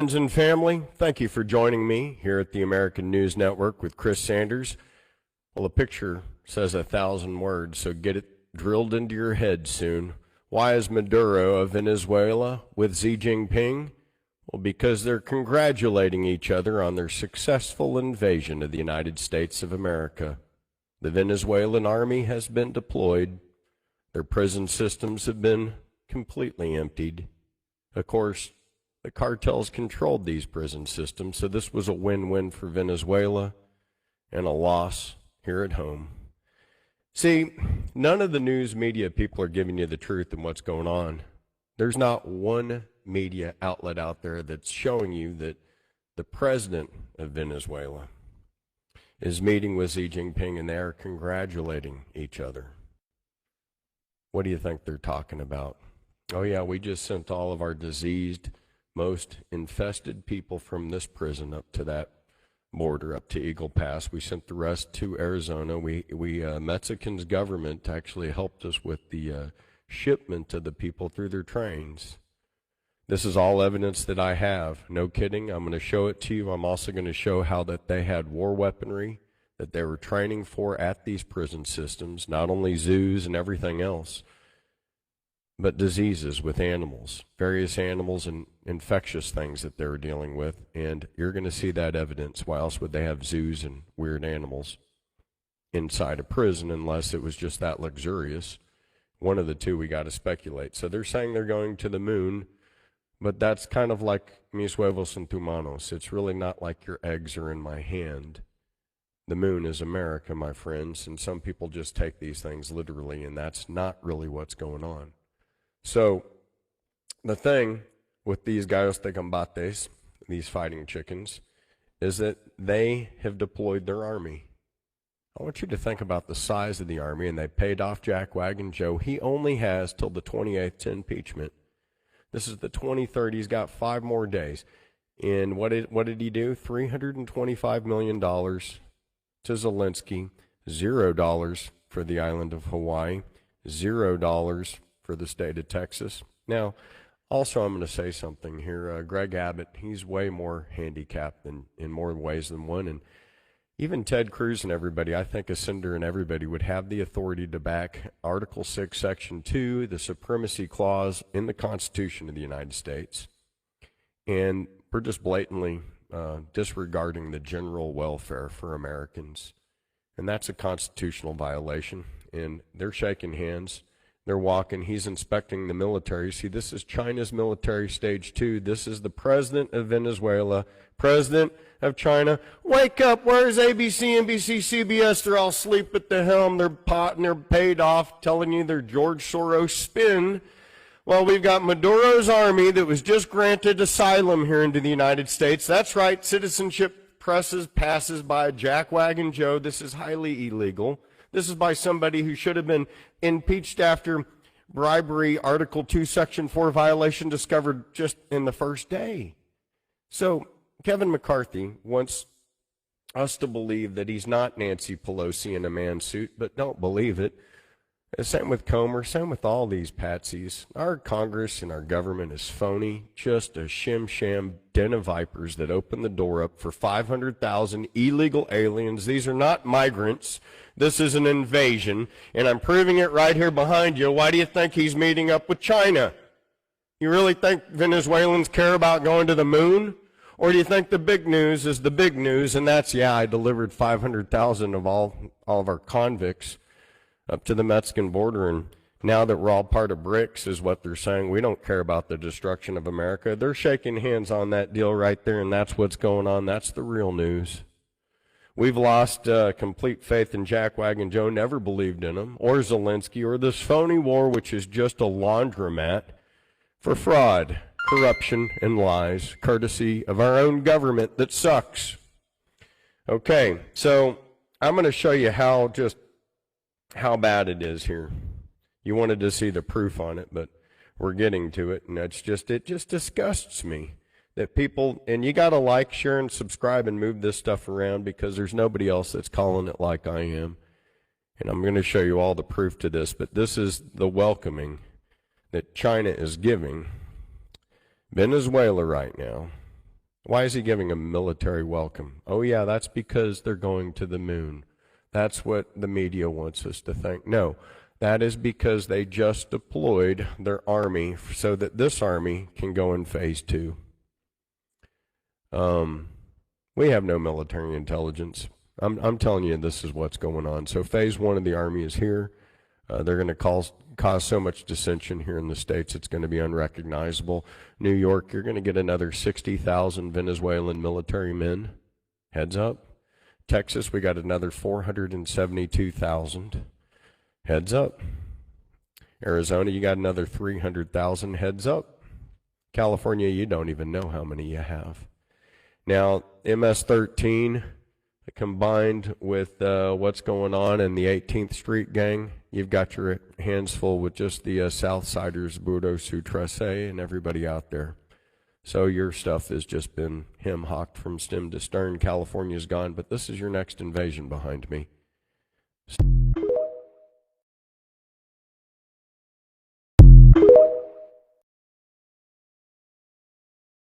Friends and family, thank you for joining me here at the American News Network with Chris Sanders. Well, the picture says 1,000 words, so get it drilled into your head soon. Why is Maduro of Venezuela with Xi Jinping? Well, because they're congratulating each other on their successful invasion of the United States of America. The Venezuelan army has been deployed. Their prison systems have been completely emptied. Of course, the cartels controlled these prison systems, so this was a win-win for Venezuela and a loss here at home. See, none of the news media people are giving you the truth and what's going on. There's not one media outlet out there that's showing you that the president of Venezuela is meeting with Xi Jinping and they are congratulating each other. What do you think they're talking about? Oh yeah, we just sent all of our diseased, most infested people from this prison up to that border, up to Eagle Pass. We sent the rest to Arizona. Mexican's government actually helped us with the shipment of the people through their trains. This is all evidence that I have. No kidding. I'm going to show it to you. I'm also going to show how that they had war weaponry that they were training for at these prison systems, not only zoos and everything else, but diseases with animals, various animals and infectious things that they were dealing with. And you're going to see that evidence. Why else would they have zoos and weird animals inside a prison unless it was just that luxurious? One of the two, we got to speculate. So they're saying they're going to the moon, but that's kind of like mis huevos en tu manos. It's really not like your eggs are in my hand. The moon is America, my friends, and some people just take these things literally, and that's not really what's going on. So the thing with these gallos de combates, these fighting chickens, is that they have deployed their army. I want you to think about the size of the army, and they paid off Jack Wagon Joe. He only has till the 28th to impeachment. This is the 23rd. He's got 5 more days. And what did he do? $325 million to Zelensky, $0 for the island of Hawaii, $0 for the state of Texas. Now, also I'm going to say something here. Greg Abbott, he's way more handicapped in more ways than one. And even Ted Cruz and everybody, I think a senator and everybody would have the authority to back Article 6, Section 2, the supremacy clause in the Constitution of the United States. And we're just blatantly disregarding the general welfare for Americans. And that's a constitutional violation. And they're shaking hands. They're walking. He's inspecting the military. See, this is China's military stage 2. This is the president of Venezuela, president of China. Wake up. Where's ABC, NBC, CBS? They're all asleep at the helm. They're potting. They're paid off, telling you they're George Soros spin. Well, we've got Maduro's army that was just granted asylum here into the United States. That's right. Citizenship passes by Jack Wagon Joe. This is highly illegal. This is by somebody who should have been impeached after bribery, Article 2, Section 4 violation discovered just in the first day. So Kevin McCarthy wants us to believe that he's not Nancy Pelosi in a man suit, but don't believe it. Same with Comer, same with all these patsies. Our Congress and our government is phony, just a shim-sham den of vipers that open the door up for 500,000 illegal aliens. These are not migrants. This is an invasion, and I'm proving it right here behind you. Why do you think he's meeting up with China? You really think Venezuelans care about going to the moon? Or do you think the big news is the big news, and that's, yeah, I delivered 500,000 of all of our convicts up to the Mexican border, and now that we're all part of BRICS is what they're saying. We don't care about the destruction of America. They're shaking hands on that deal right there, and that's what's going on. That's the real news. We've lost complete faith in Jack Wagon Joe, never believed in him, or Zelensky, or this phony war, which is just a laundromat for fraud, corruption, and lies, courtesy of our own government that sucks. Okay, so I'm going to show you how bad it is here. You wanted to see the proof on it, but we're getting to it, and it just disgusts me that people, and you got to like, share, and subscribe and move this stuff around because there's nobody else that's calling it like I am. And I'm going to show you all the proof to this, but this is the welcoming that China is giving Venezuela right now Why is he giving a military welcome? Oh, yeah, that's because they're going to the moon. That's what the media wants us to think. No, that is because they just deployed their army so that this army can go in phase 2. We have no military intelligence. I'm telling you, this is what's going on. So phase 1 of the army is here. They're going to cause so much dissension here in the States, it's going to be unrecognizable. New York, you're going to get another 60,000 Venezuelan military men. Heads up. Texas, we got another 472,000. Heads up. Arizona, you got another 300,000. Heads up. California, you don't even know how many you have. Now, MS-13, combined with what's going on in the 18th Street gang, you've got your hands full with just the Southsiders, Burdo Sutresse, and everybody out there. So your stuff has just been hem-hocked from stem to stern. California's gone, but this is your next invasion behind me.